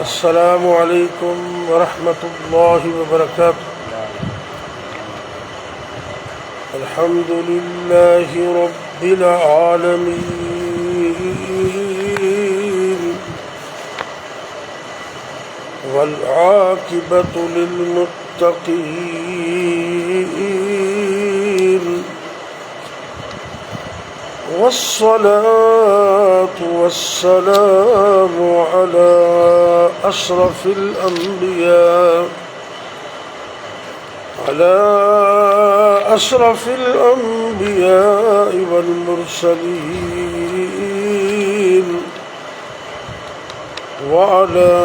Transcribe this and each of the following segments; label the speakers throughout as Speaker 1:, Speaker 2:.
Speaker 1: السلام علیکم ورحمۃ اللہ وبرکاتہ۔ الحمد للہ رب العالمین والعاقبۃ للمتقین والصلاة والسلام على أشرف الأنبياء والمرسلين وعلى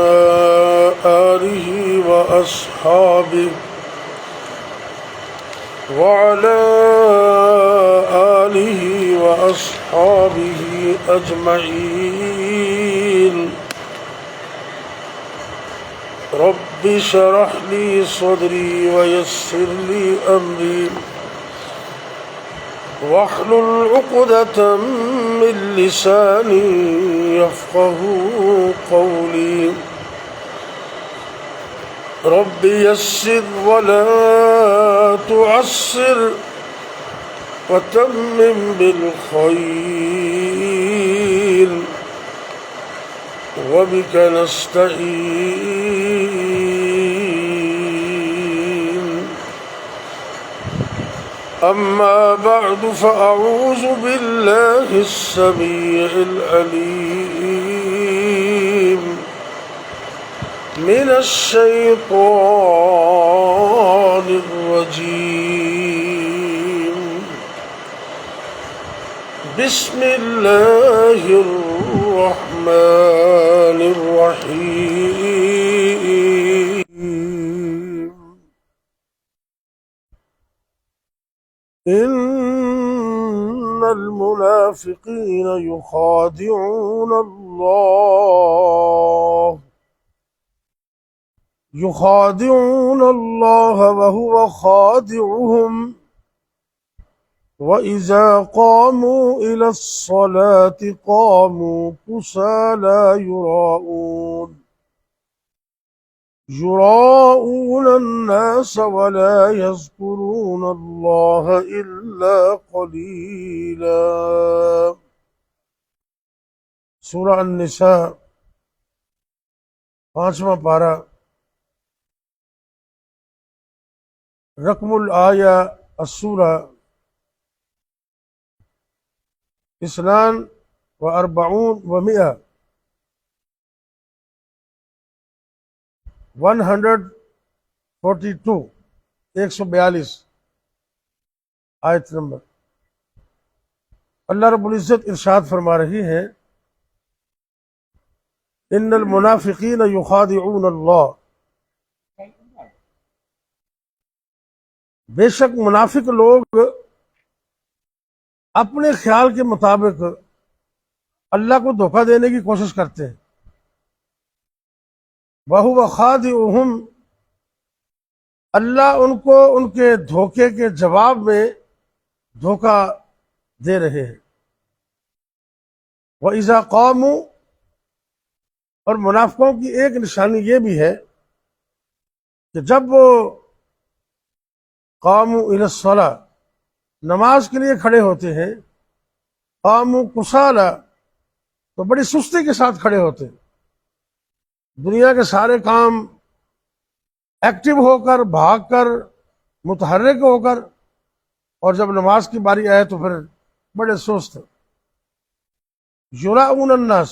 Speaker 1: آله وأصحابه أجمعين۔ رب اشرح لي صدري ويسر لي أمري واحلل عقدة من لساني يفقهوا قولي۔ رب يسر ولا تعسر وتمم بالخير وبك نستعين۔ أما بعد فأعوذ بالله السميع العليم من الشيطان الرجيم۔ بسم الله الرحمن الرحيم۔ إن المنافقين يخادعون الله وهو خادعهم وَإِذَا قَامُوا إِلَى الصَّلَاةِ قَامُوا كُسَالَى يُرَاءُونَ النَّاسَ وَلَا يَذْكُرُونَ اللَّهَ إِلَّا قَلِيلًا۔ سورہ النساء 5واں پارہ، رقم الآیہ السورہ 42 و100، 142 142 آیت نمبر۔ اللہ رب العزت ارشاد فرما رہی ہیں، ان المنافقین یخادعون اللہ، بے شک منافق لوگ اپنے خیال کے مطابق اللہ کو دھوکہ دینے کی کوشش کرتے ہیں۔ وَهُوَ خَادِعُهُمْ، اللہ ان کو ان کے دھوکے کے جواب میں دھوکہ دے رہے ہیں۔ وَإِذَا قَامُوا، اور منافقوں کی ایک نشانی یہ بھی ہے کہ جب وہ قاموا الی الصلاۃ، نماز کے لیے کھڑے ہوتے ہیں، قاموا کسالى، تو بڑی سستی کے ساتھ کھڑے ہوتے ہیں۔ دنیا کے سارے کام ایکٹیو ہو کر، بھاگ کر، متحرک ہو کر، اور جب نماز کی باری آئے تو پھر بڑے سست۔ یراؤون الناس،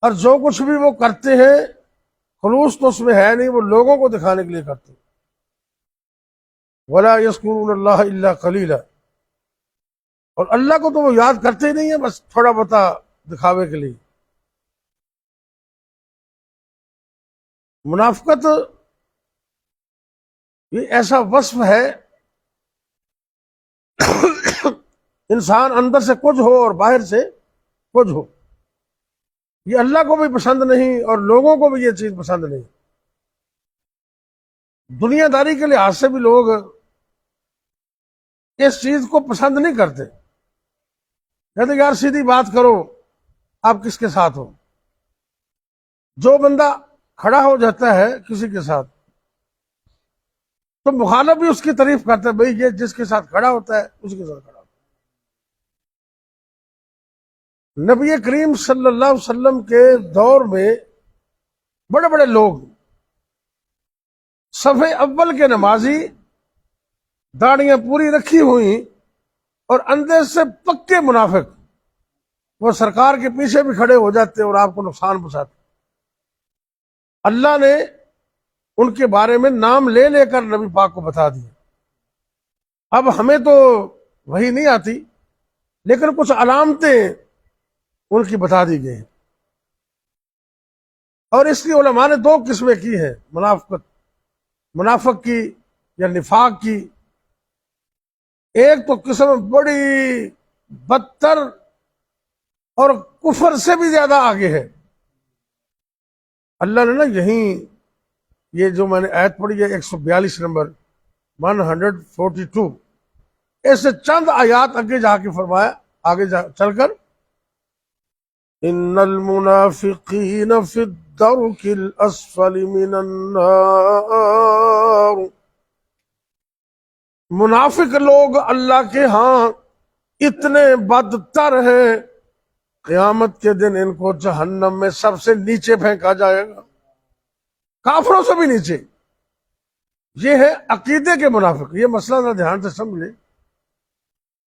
Speaker 1: اور جو کچھ بھی وہ کرتے ہیں خلوص تو اس میں ہے نہیں، وہ لوگوں کو دکھانے کے لیے کرتے ہیں۔ وَلَا يَذْكُرُونَ اللَّهَ إِلَّا قَلِيلًا، اور اللہ کو تو وہ یاد کرتے ہی نہیں ہیں، بس تھوڑا بہت دکھاوے کے لیے۔ منافقت یہ ایسا وصف ہے، انسان اندر سے کچھ ہو اور باہر سے کچھ ہو، یہ اللہ کو بھی پسند نہیں اور لوگوں کو بھی یہ چیز پسند نہیں۔ دنیا داری کے لحاظ سے بھی لوگ اس چیز کو پسند نہیں کرتے، کہتے یار سیدھی بات کرو، آپ کس کے ساتھ ہو۔ جو بندہ کھڑا ہو جاتا ہے کسی کے ساتھ تو مخالف بھی اس کی تعریف کرتا ہے، بھئی یہ جس کے ساتھ کھڑا ہوتا ہے اسی کے ساتھ کھڑا ہوتا ہے۔ نبی کریم صلی اللہ علیہ وسلم کے دور میں بڑے بڑے لوگ صف اول کے نمازی، داڑیاں پوری رکھی ہوئی اور اندر سے پکے منافق، وہ سرکار کے پیچھے بھی کھڑے ہو جاتے اور آپ کو نقصان پہنچاتے۔ اللہ نے ان کے بارے میں نام لے لے کر نبی پاک کو بتا دیا۔ اب ہمیں تو وہی نہیں آتی، لیکن کچھ علامتیں ان کی بتا دی گئی ہیں، اور اس کی علماء نے دو قسمیں کی ہیں، منافق کی یا نفاق کی۔ ایک تو قسم بڑی بدتر اور کفر سے بھی زیادہ آگے ہے۔ اللہ نے نا یہیں یہ جو میں نے آیت پڑھی ہے 142 نمبر 142، ایسے چند آیات آگے جا کے فرمایا، آگے چل کر ان المنافقین فی الدرک الاسفل من النار، منافق لوگ اللہ کے ہاں اتنے بدتر ہیں، قیامت کے دن ان کو جہنم میں سب سے نیچے پھینکا جائے گا، کافروں سے بھی نیچے۔ یہ ہے عقیدے کے منافق۔ یہ مسئلہ ذرا دھیان سے سمجھ لیں،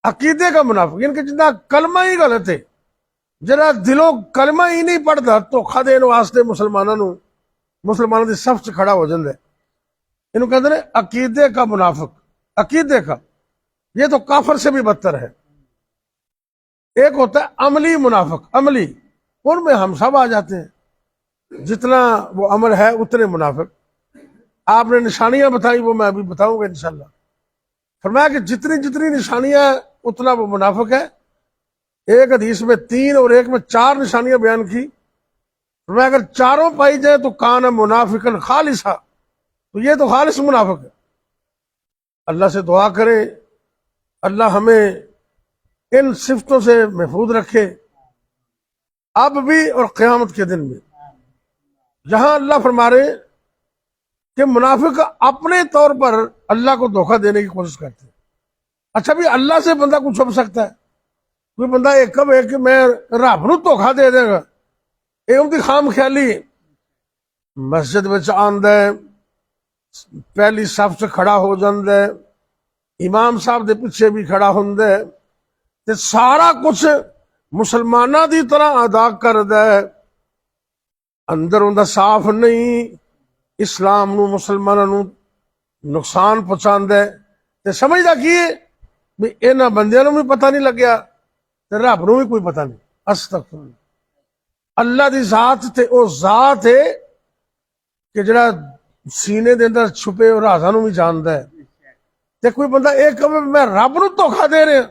Speaker 1: عقیدے کا منافق ان کے جتنا کلمہ ہی غلط ہے، جرا دلوں کلمہ ہی نہیں پڑھتا تو دین واسطے مسلمانوں کی صف سے کھڑا ہو جاتا ہے۔ انہوں کہتے ہیں عقیدے کا منافق، عقیدے کا، یہ تو کافر سے بھی بدتر ہے۔ ایک ہوتا ہے عملی منافق، عملی، ان میں ہم سب آ جاتے ہیں، جتنا وہ عمل ہے اتنے منافق۔ آپ نے نشانیاں بتائی، وہ میں ابھی بتاؤں گا انشاءاللہ۔ فرمایا کہ جتنی جتنی نشانیاں اتنا وہ منافق ہے۔ ایک حدیث میں 3 اور ایک میں 4 نشانیاں بیان کی۔ فرمایا اگر چاروں پائی جائے تو کان منافقا خالصا، تو یہ تو خالص منافق ہے۔ اللہ سے دعا کریں اللہ ہمیں ان صفتوں سے محفوظ رکھے، اب بھی اور قیامت کے دن میں۔ جہاں اللہ فرما رہے کہ منافق اپنے طور پر اللہ کو دھوکہ دینے کی کوشش کرتے ہیں۔ اچھا بھی اللہ سے بندہ کو چھپ سکتا ہے؟ کوئی بندہ ایک کب ہے کہ میں رب نو دھوکہ دے دے گا، یہ ان کی خام خیالی۔ مسجد میں آندا ہے، پہلی صف سے کھڑا ہو جاندہ ہے، امام صاحب دے پیچھے بھی کھڑا ہوندا ہے، تے سارا کچھ مسلمانہ دی طرح ادا کردا ہے، اندر اوندا صاف نہیں، اسلام نو مسلمانوں نو نقصان پہنچاندا ہے، تے سمجھدا کی ہے بھی انہاں بندیاں نو بھی پتہ نہیں لگیا تے رب نو بھی کوئی پتہ نہیں۔ استغفر اللہ۔ اللہ دی ذات تے او ذات ہے کہ جڑا سینے دے اندر چھپے اور رازاں نو بھی جاندا ہے۔ تے کوئی بندہ ایک کہے میں رب نو دھوکہ دے رہا،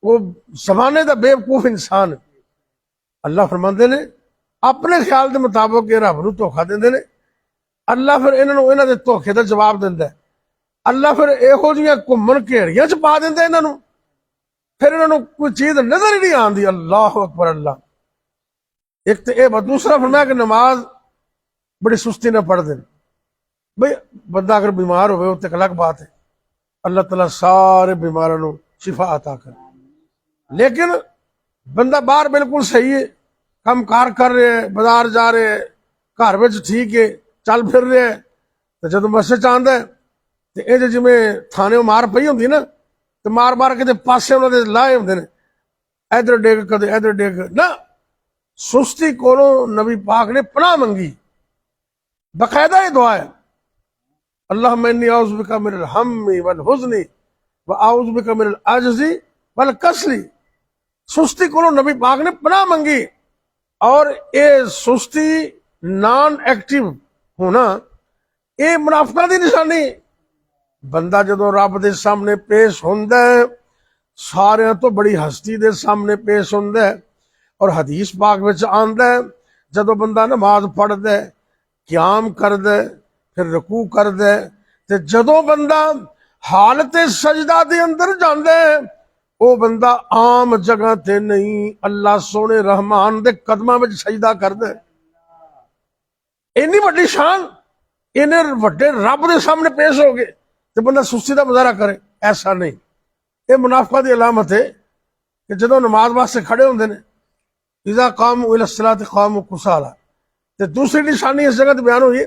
Speaker 1: وہ زمانے دا بے وقوف انسان ہے۔ اللہ فرماندے نے اپنے خیال دے مطابق یہ رب نو دھوکہ دیندے نے، اللہ پھر انہاں دے دھوکے دا جواب دیندا ہے۔ اللہ پھر ایہو جیاں گھمن گھیڑیاں چ پا دیندا انہاں نو، پھر انہاں نو کوئی چیز نظر ہی نہیں آندی۔ اللہ اکبر اللہ۔ ایک تو اے دوسرا فرمایا کہ نماز بڑی سستی نہ پڑھ دیں۔ بھئی بندہ اگر بیمار ہوئے تو ایک الگ بات ہے، اللہ تعالیٰ سارے بیماروں نو شفا عطا کر، لیکن بندہ باہر بالکل صحیح ہے، کم کار کر رہے ہیں، بازار جا رہے ہیں، گھر وچ ٹھیک ہے، چل پھر رہے ہیں، تو جدو مسجد چاہتا ہے تو یہ جی تھانے مار پئی ہوندی نا، تو مار مار کے پاسے انہوں نے لائے ہوندے نے، ادھر ڈگ کدے ادھر ڈگ نہ، سستی کولوں نبی پاک نے پناہ منگی، باقاعدہ یہ دعا ہے، اللہم انی اعوذ بک من الہم والحزن واعوذ بک من العجز والکسل۔ سستی کولوں نبی پاک نے پناہ منگی، اور اے سستی نان ایکٹیو ہونا اے منافقہ دی نشانی۔ بندہ جدو رب دے سامنے پیش ہوندا ہے، سارے تو بڑی ہستی دے سامنے پیش ہوندا ہے، اور حدیث پاک وچ آندا ہے جدو بندہ نماز پڑھدا ہے، قیام کردا ہے، پھر رکوع کردا ہے، تے جدو بندہ حالت سجدہ دے اندر جاندا ہے، او بندہ عام جگہ تے نہیں، اللہ سونے رحمان دے قدماں وچ سجدہ کردا ہے۔ ਇੰਨੀ ਵੱਡੀ ਸ਼ਾਨ ਇਹਨੇ ਵੱਡੇ ਰੱਬ ਦੇ ਸਾਹਮਣੇ ਪੇਸ਼ ਹੋ ਗਏ ਤੇ ਬੰਦਾ ਸੁਸਤੀ ਦਾ ਮੁਜ਼ਾਹਰਾ ਕਰੇ, ਐਸਾ ਨਹੀਂ। ਇਹ ਮੁਨਾਫਿਕਾਂ ਦੀ ਅਲਾਮਤ ਹੈ ਕਿ ਜਦੋਂ ਨਮਾਜ਼ ਵਾਸਤੇ ਖੜੇ ਹੁੰਦੇ ਨੇ ਇਜ਼ਾ ਕਾਮੂ ਇਲਾ ਸਲਾਤ ਕਾਮੂ ਕੁਸਾਲਾ। ਤੇ ਦੂਸਰੀ ਨਿਸ਼ਾਨੀ ਇਸ ਜਗ੍ਹਾ ਤੇ ਬਿਆਨ ਹੋਈ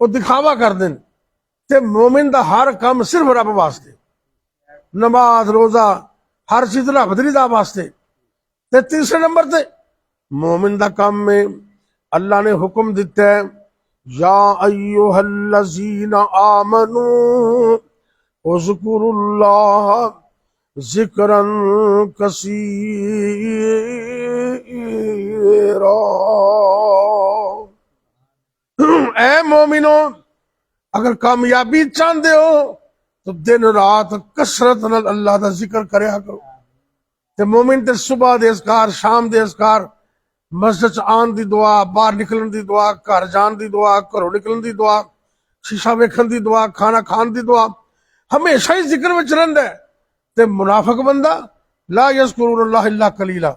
Speaker 1: ਉਹ ਦਿਖਾਵਾ ਕਰਦੇ ਨੇ। ਤੇ ਮੂਮਿਨ ਦਾ ਹਰ ਕੰਮ ਸਿਰਫ ਰੱਬ ਵਾਸਤੇ, ਨਮਾਜ਼ ਰੋਜ਼ਾ ਹਰ ਚੀਜ਼ ਰੱਬ ਦੀ ਰਜ਼ਾ ਵਾਸਤੇ। ਤੇ ਤੀਸਰੇ ਨੰਬਰ ਤੇ ਮੂਮਿਨ ਦਾ ਕੰਮ ਹੈ اللہ نے حکم دیتا ہے یا ایوہ الذین آمنوا اذکروا اللہ ذکرا کثیرا۔ اے مومنو، اگر کامیابی چاہتے ہو تو دن رات کثرت نال اللہ دا ذکر کریا کرو۔ تے مومن تے صبح دے اذکار، شام دے اذکار، مسجد آن دی دعا، باہر نکلن دی دعا، گھر جان دی دعا، گھروں نکلن دی دعا، شیشہ ویکھن دی دعا، کھانا کھان دی دعا، ہمیشہ ہی ذکر وچ رہندا ہے۔ تے منافق بندہ لا یذکرون اللہ الا قلیلا،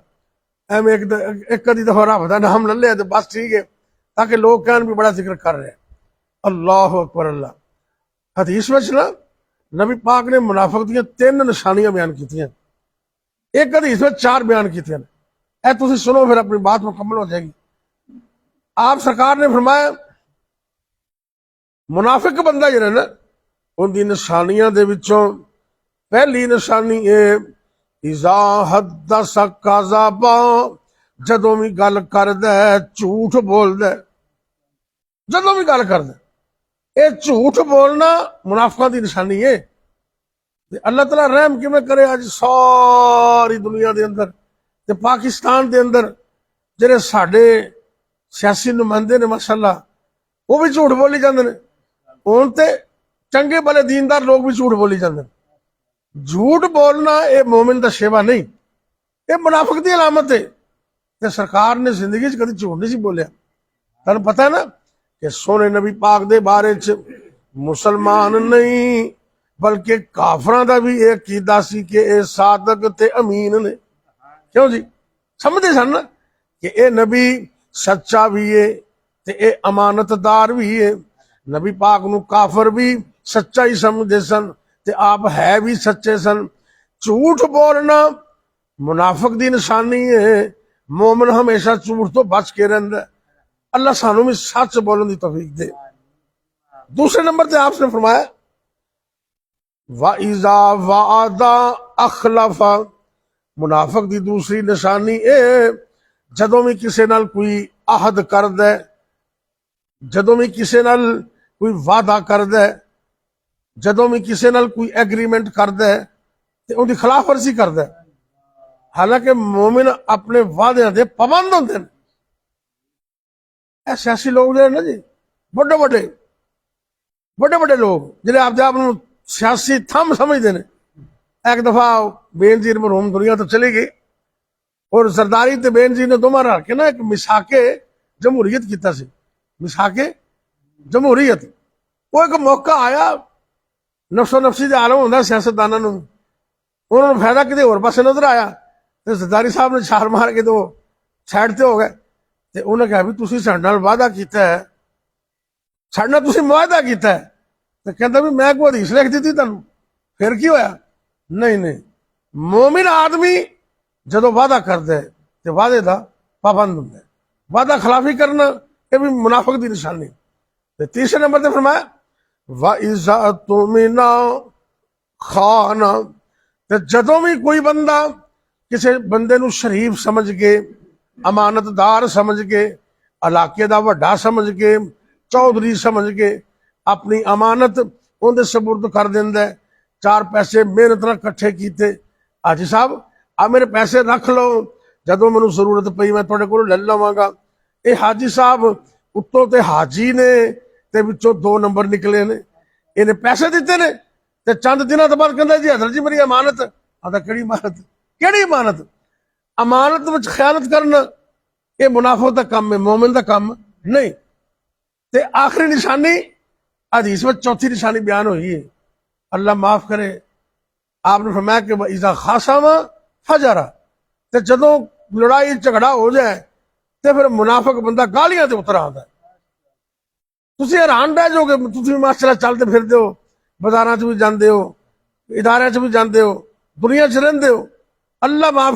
Speaker 1: ایویں ایک کدی دفعہ رب دا نام لے لیا تے بس ٹھیک ہے، تاکہ لوگ کہن بھی بڑا ذکر کر رہے ہیں۔ اللہ اکبر اللہ۔ حدیث وچ نا نبی پاک نے منافق دیاں 3 نشانیاں بیان کیتیاں، ایک حدیث وچ 4 بیان کیتیاں۔ اے تسی سنو پھر اپنی بات مکمل ہو جائے گی۔ آپ سرکار نے فرمایا منافق بندہ جڑا نا ان دی نشانیاں دے وچوں پہلی نشانی ہے اذا حدث کذبا، جدوں بھی گل کردا ہے جھوٹ بولدا ہے۔ جدوں بھی گل کردا ہے اے جھوٹ بولنا منافقاں دی نشانی ہے۔ اللہ تعالیٰ رحم کیویں کرے اج ساری دنیا دے اندر تے پاکستان دے اندر جڑے ساڈے سیاسی نمائندے نے ماشاءاللہ وہ بھی جھوٹ بولی جاندے نے، ہن تے چنگے بھلے دیندار لوگ بھی جھوٹ بولی جاندے نے۔ جھوٹ بولنا اے مومن دا شیوا نہیں، اے منافق دی علامت ہے۔ تے سرکار نے زندگی چ کدی جھوٹ نہیں سی بولیا۔ تانوں پتہ ہے نا کہ سونے نبی پاک دے بارے چ مسلمان نہیں بلکہ کافراں دا بھی ایک عقیدہ سی کہ اے صادق تے امین نے۔ کیوں جی؟ سمجھتے سن نا کہ اے نبی سچا بھی ہے تے اے امانت دار بھی ہے۔ نبی پاک نو کافر بھی سچا ہی سمجھتے سن تے آپ ہے بھی سچے سن۔ جھوٹ بولنا منافق دی نشانی ہے۔ مومن ہمیشہ جھوٹ تو بچ کے رہندا ہے۔ اللہ سانو بھی سچ بولن دی توفیق دے۔ دوسرے نمبر تے آپ نے فرمایا وَإِذَا وَعَدَ أَخْلَفَ، منافق دی دوسری نشانی اے جدوں بھی کسے نال کوئی عہد کردا ہے، جدوں بھی کسے نال کوئی وعدہ کردا ہے، جدوں بھی کسے نال کوئی ایگریمنٹ کردا ہے تے ان دی خلاف ورزی کردا ہے۔ حالانکہ مومن اپنے وعدے دے پابند ہوندے نے۔ اے سیاسی لوگ جڑے نا جی، بڑے بڑے لوگ جڑے آپ سیاسی تھم سمجھتے ہیں۔ ایک دفعہ بے نظیر مرحوم دنیا تو چلی گئی اور زرداری تے بے نظیر نے دونوں رل کے نا ایک مساق جمہوریت کیتا سی، مساق جمہوریت۔ وہ ایک موقع آیا، نفس و نفسی دے عالم ہوندا سیاستداناں نوں، انہوں نے فائدہ کدے ہور پاسے نظر آیا تے زرداری صاحب نے چھال مار کے تو سائڈ تے ہو گئے۔ تے انہوں نے کہا بھی تسی ساڈے نال وعدہ کیتا ہے، ساڈے نال تسی معاہدہ کیتا ہے۔ تے کہندا بھی میں کوئی حدیث لکھ دتی تانوں، پھر کی ہویا؟ نہیں، مومن آدمی جدو وعدہ کردا ہے تے وعدے دا پابند ہوندا ہے۔ وعدہ خلافی کرنا یہ بھی منافق دی نشانی۔ تے تیسرے نمبر تے فرمایا وَإِذَا اؤْتُمِنَ خَانَ، تے جدوں بھی کوئی بندہ کسی بندے نو شریف سمجھ کے، امانت دار سمجھ کے، علاقے دا وڈا سمجھ کے، چودھری سمجھ کے اپنی امانت اون دے سپرد کر دیندا ہے۔ 4 پیسے محنت نال کٹھے کیتے، حاجی صاحب آ میرے پیسے رکھ لو، جدوں مینوں ضرورت پئی میں تہاڈے کولوں لے لواں گا۔ اے حاجی صاحب اتوں تے حاجی نے تے وچوں 2 نمبر نکلے نے، انہیں پیسے دیتے نے تے چند دنوں تو بعد کہندا جی حضرت جی میری امانت۔ آندا کیڑی امانت؟ کیڑی امانت؟ امانت وچ خیانت کرنا یہ منافق دا کام ہے، مومن دا کام نہیں۔ تے آخری نشانی حدیث میں چوتھی نشانی بیان ہوئی ہے، اللہ معاف کرے، آپ نے فرمایا کہ وَإِذَا خَاصَمَ فَجَرَ، تے جدوں لڑائی جھگڑا ہو جائے ਤੇ ਫਿਰ ਮੁਨਾਫਿਕ ਬੰਦਾ ਗਾਲੀਆਂ ਤੇ ਉਤਰ ਆਉਂਦਾ। ਤੁਸੀਂ ਹੈਰਾਨ ਰਹਿ ਜਾਓਗੇ। ਤੁਸੀਂ ਮਾਸ਼ਾਅੱਲਾ ਚੱਲਦੇ ਫਿਰਦੇ ਹੋ, ਬਾਜ਼ਾਰਾਂ 'ਚ ਵੀ ਜਾਂਦੇ ਹੋ, ਇਦਾਰਿਆਂ 'ਚ ਵੀ ਜਾਂਦੇ ਹੋ, ਦੁਨੀਆ 'ਚ ਰਹਿੰਦੇ ਹੋ। ਅੱਲਾ ਮਾਫ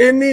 Speaker 1: ਇੰਨੀ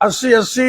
Speaker 1: 80-80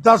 Speaker 1: 10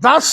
Speaker 1: 10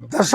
Speaker 1: 10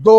Speaker 1: 2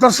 Speaker 1: 10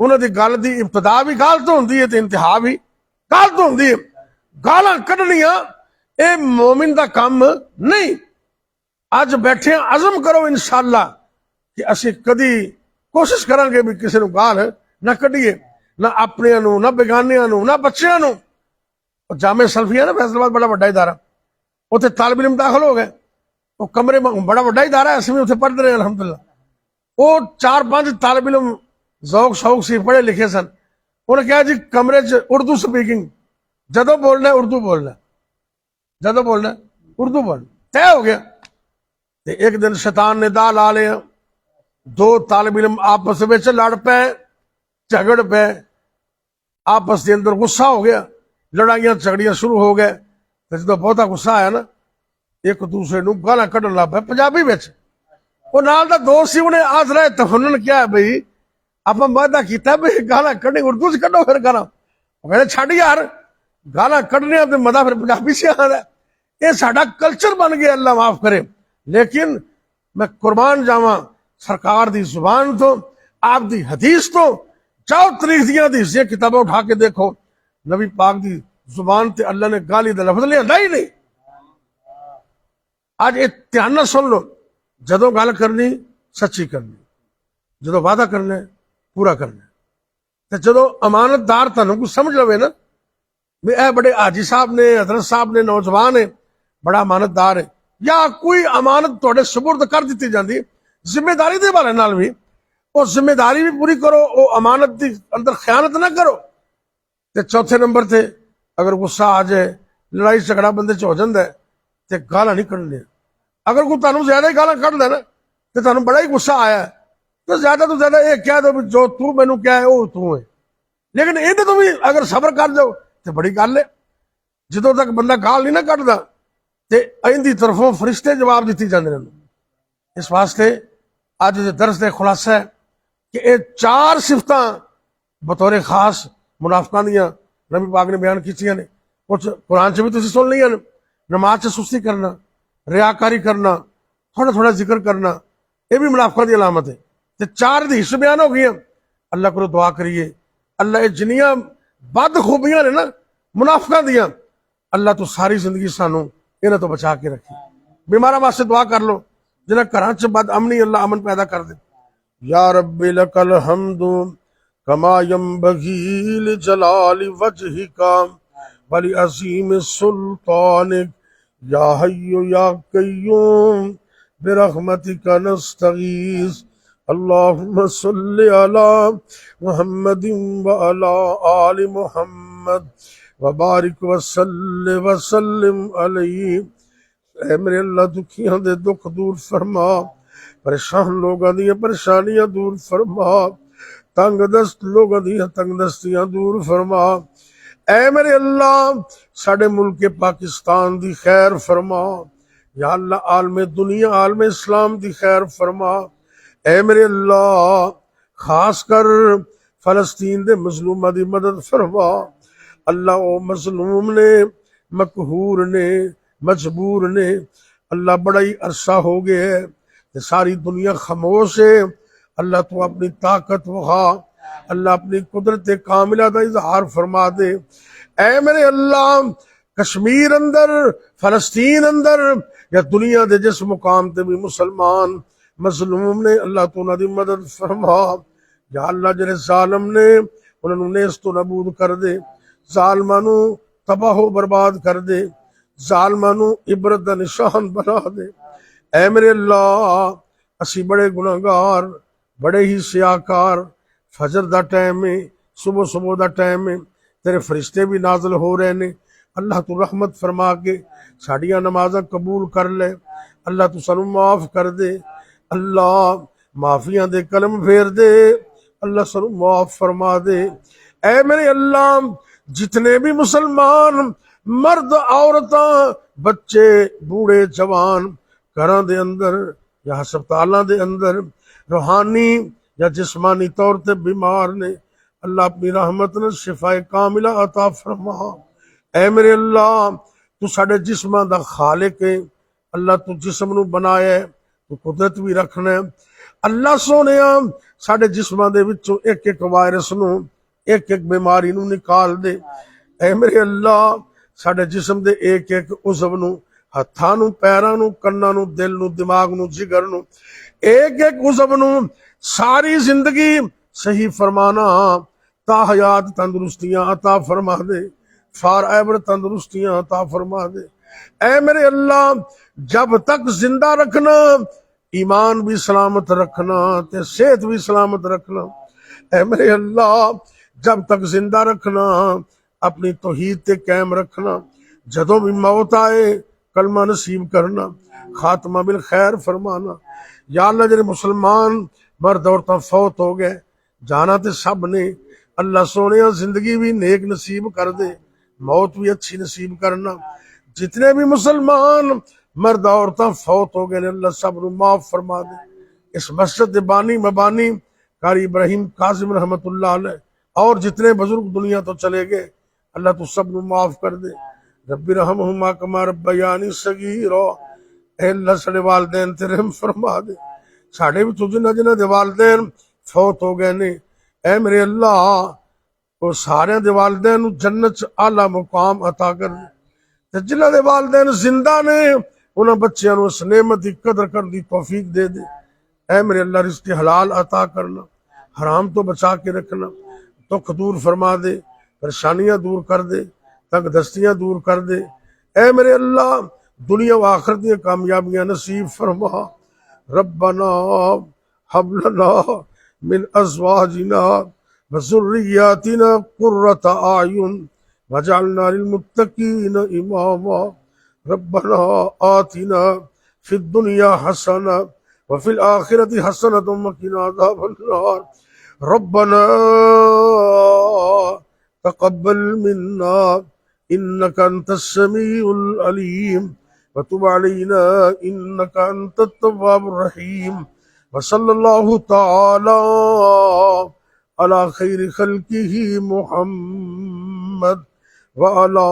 Speaker 1: انہوں دی گل دی ابتدا بھی گال تو ہوندی ہے تے انتہا بھی گال تو ہوندی ہے. گالاں کڈنیاں اے مومن دا کام نہیں. اج بیٹھے عزم کرو انشاءاللہ کہ اسی کدی کوشش کران گے بھی کسی نو گال نہ کڈیے، نہ اپنے نو، نہ بیگانیاں نو، نہ بچیاں نو. جامع سلفیہ نا فیصل آباد بڑا بڑا ادارہ، اتنے طالب علم داخل ہو گئے، وہ کمرے بڑا بڑا ادارہ ہے، اسی میں اتنے پڑھتے رہے الحمدللہ. وہ 4-5 طالب علم ذوق شوق سے پڑھے لکھے سن. انہوں نے کہا جی کمرے چ اردو سپیکنگ، جدو بولنا ہے اردو بولنا، جدو بولنا ہے اردو بولنا، طے ہو گیا. ایک دن شیطان نے دا لا لیا، 2 طالب علم آپس میں لڑ پے، جھگڑ پے، آپس کے اندر غصہ ہو گیا، لڑائیاں جھگڑیاں شروع ہو گئے. جدو بہتا غصہ آیا نا، ایک دوسرے نو گالاں کڈن لگ پے پنجابی وچ. وہ نال دا دوست سی انہیں آج رہے تفنن کیا ہے بھئی آپ وعدہ کیتا ہے بھئی گالاں کڈنی اردو سے کڈو پھر گالاں. وہ کہتے چھڈ یار گالاں کڈنے تے مزہ پھر پنجابی سے آ رہا ہے. یہ ساڈا کلچر بن گیا، اللہ معاف کرے. لیکن میں قربان جاواں سرکار دی زبان تو، آپ دی حدیث تو. جاؤ تاریخ دیاں حدیثیں کتابیں اٹھا کے دیکھو، نبی پاک دی زبان تے اللہ نے گالی دا لفظ لیا ہی نہیں. آج یہ دھیان نہ سن لو، جدو گل کرنی سچی کرنی، جدو وعدہ کرنا پورا کرنا. تے جدو امانت دار تانوں کچھ سمجھ لوے نا بھی اے بڑے حاجی صاحب نے، حضرت صاحب نے، نوجوان ہے، بڑا امانت دار ہے، یا کوئی امانت تواڈے سپرد کر دیتی جاندی، ذمہ داری دے والے نال بھی وہ ذمہ داری بھی پوری کرو، وہ امانت دی اندر خیانت نہ کرو. تے چوتھے نمبر تے اگر غصہ آ جائے، لڑائی جھگڑا بندے چ ہو جاندا ہے تے گالاں نہیں کڈنیاں. اگر کوئی تانوں زیادہ ہی گالاں کڈ دے نا تے تانوں بڑا ہی غصہ آیا ہے تو زیادہ یہ کہہ دو جو تو مینوں کیا ہے وہ تو ہے. لیکن یہ تو بھی اگر صبر کر جاؤ تے بڑی گل ہے. جدوں تک بندہ گال نہیں نہ کڈدا تے ایندی طرفوں فرشتے جواب دیتی جاندے نے. اس واسطے اج دے درس دے خلاصہ ہے کہ یہ 4 صفتاں بطور خاص منافقاں دیاں نبی پاک نے بیان کیتیاں نے. کچھ قرآن چ بھی تسی سن لیاں نے. نماز چ سستی کرنا، ریاکاری کرنا، تھوڑا تھوڑا ذکر کرنا، یہ بھی منافقاں دی علامت ہے. تے 4 حدیث بیان ہو گئیاں. اللہ کو دعا کریے اللہ یہ جنیاں بد خوبیاں نے نا منافقاں دیاں، اللہ تو ساری زندگی سانو انہاں تو بچا کے رکھے. بیماراں واسطے دعا کر لو، جنہاں گھراں چ بد امنی اللہ امن پیدا کر دے. یا رب لک الحمد کما ینبغی لجلال وجہک ولعظیم سلطانک یا حی یا قیوم برحمتک نستغیث اللہم صلی علی محمد وعلی آل محمد وبارک وسلم علیہ. اے میرے اللہ دکھیاں دے دکھ دور فرما، پریشان لوگاں دیاں پریشانیاں دور فرما، تنگ دست لوگاں دیاں تنگ دستیاں دور فرما. اے میرے اللہ ساڈے ملک پاکستان دی خیر فرما. یا اللہ عالم دنیا عالم اسلام دی خیر فرما. اے میرے اللہ خاص کر فلسطین دے مظلومہ دی مدد فرما. اللہ او مظلوم نے، مقہور نے، مجبور نے، اللہ بڑا ہی عرصہ ہو گیا ہے، ساری دنیا خاموش ہے. اللہ تو اپنی طاقت وہا، اللہ اپنی قدرت کاملہ دا اظہار فرما دے. اے میرے اللہ کشمیر اندر، فلسطین اندر یا دنیا دے جس مقام تے بھی مسلمان مظلوم نے، اللہ تو انہاں دی مدد فرما. یا اللہ جڑے ظالم نے انہاں نوں نیست و نابود کر دے، ظالماں نوں تباہ و برباد کر دے، ظالماں نوں عبرت دا نشان بنا دے. اے میرے اللہ اسی بڑے گناہگار، بڑے ہی سیاکار. فجر دا ٹائم ہے، صبح دا ٹائم ہے، تیرے فرشتے بھی نازل ہو رہے نے. اللہ تو رحمت فرما کے ساڈیاں نمازاں قبول کر لے. اللہ تو سانوں معاف کر دے. اللہ معافیاں دے قلم پھیر دے. اللہ سانوں معاف فرما دے. اے میرے اللہ جتنے بھی مسلمان مرد عورتاں بچے بوڑھے جوان گھراں دے اندر یا ہسپتالاں دے اندر روحانی یا جسمانی طور تے بیمار نے، اللہ اپنی رحمت نے شفا کاملہ عطا فرما. اے میرے اللہ تو ساڈے جسماں دا خالق ہے. اللہ تو جسم نو بنایا ہے، تو قدرت بھی رکھنا ہے۔ اللہ سونیا ساڈے جسماں دے وچوں ایک ایک وائرس نو ایک ایک بیماری نو نکال دے۔ اے میرے اللہ ساڈے جسم دے ایک ایک عضو نو، ہتھاں نو، پیراں نو، کنا نو، دل نو، دماغ نو، جگر نو، ایک ایک عضو نو ساری زندگی صحیح فرمانا، تا حیات تندرستیاں عطا فرما دے، فار ایور تندرستیاں عطا فرما دے۔ اے میرے اللہ جب تک زندہ رکھنا، ایمان بھی سلامت رکھنا تے صحت بھی سلامت رکھنا۔ اے میرے اللہ جب تک زندہ رکھنا، اپنی توحید تے قائم رکھنا، جدوں بھی موت آئے کلمہ نصیب کرنا، خاتمہ بالخیر فرمانا۔ یا اللہ جڑے مسلمان مرد عورتاں فوت ہو گئے، جانا تے سب نے، اللہ سونے زندگی بھی نیک نصیب کر دے، موت بھی اچھی نصیب کرنا۔ جتنے بھی مسلمان مرد عورتاں فوت ہو گئے اللہ سب نو معاف فرما دے۔ اس مسجد دے بانی مبانی قاری ابراہیم کاظم رحمت اللہ علیہ اور جتنے بزرگ دنیا تو چلے گئے اللہ تو سب نو معاف کر دے۔ رب رحمہما کما ربیانی صغیرا، اے اللہ ساڈے والدین تے رحم فرما دے، ساڈے بھی جنہ جنہ دے والدین فوت ہو گئے نے، اے میرے اللہ وہ سارے دے والدین نو جنت چ اعلی مقام عطا کر دے، تے جنہ دے والدین زندہ نے انہاں بچیاں نو اس نعمت دی قدر کر دی توفیق دے دے۔ اے میرے اللہ رزق حلال عطا کرنا، حرام تو بچا کے رکھنا، دکھ دور فرما دے، پریشانیاں دور کر دے، تنگ دستیاں دور کر دے۔ اے میرے اللہ دنیا و آخرت دی کامیابیاں نصیب فرما۔ ربنا هب لنا من ازواجنا وذرياتنا قرة اعين واجعلنا للمتقين اماما۔ ربنا آتنا في الدنيا حسنة وفي الآخرة حسنة وقنا عذاب النار۔ ربنا تقبل منا إنك أنت السميع العليم وتب علينا إنك أنت التواب الرحيم۔ وصلى الله تعالى على خير خلقه محمد وعلى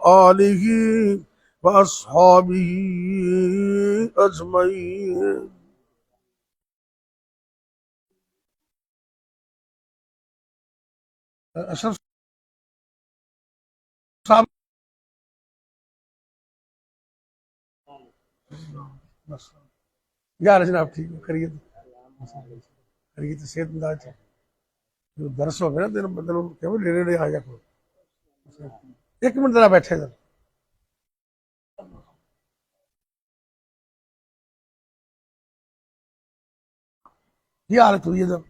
Speaker 1: آله وأصحابه أجمعين۔ اشرف صاحب یار جناب ٹھیک ہے خیریت خیریت صحت مزاج ہے جو درس ہو گیا نا تیرے بدل کہ لینے لے آ جا کرو۔ ایک منٹ ذرا بیٹھے ادھر۔ یہ حالت ہوئی ہے جب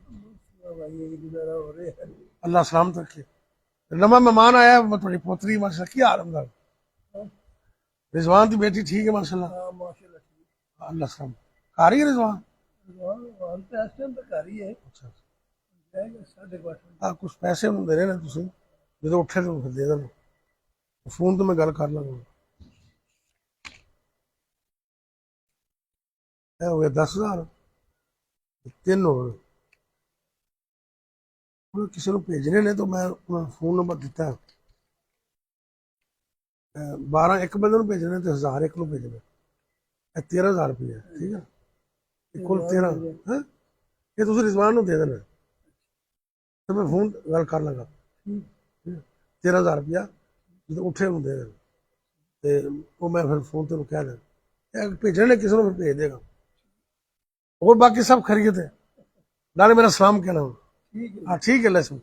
Speaker 1: اللہ سلامت رکھے۔ نواں مہمان آیا ہے تھوڑی پوتری ماشاء اللہ، کیا حال ہے رضوان کی بیٹی ٹھیک ہے ماشاء اللہ؟ اللہ سلام کاری ہے رضوان؟ کچھ پیسے انہوں دے رہے نا تھی جب اٹھے تو دے دینا، فون تو میں گل کر لوں گا۔ ہو گیا 10,000 3 ہو گئے، کسی نے بھیجنے نے تو میں فون نمبر دیتا ہے 12 ایک بندے نو بھیجنے تو 1000 ایک نو بھیجنا، 13,000 روپیہ ٹھیک ہے کل 13 یہ تھی رضوان نو دے دینا تو میں فون گل کر لگا 13,000 روپیہ جب اٹھے انہوں دے دینا وہ میں پھر فون تین کہہ دینا بھیجنے نے کسی نے پھر بھیج دے گا۔ اور باقی سب خرید ہے نالے میرا سلام کہنا ہاں ٹھیک ہے لیسن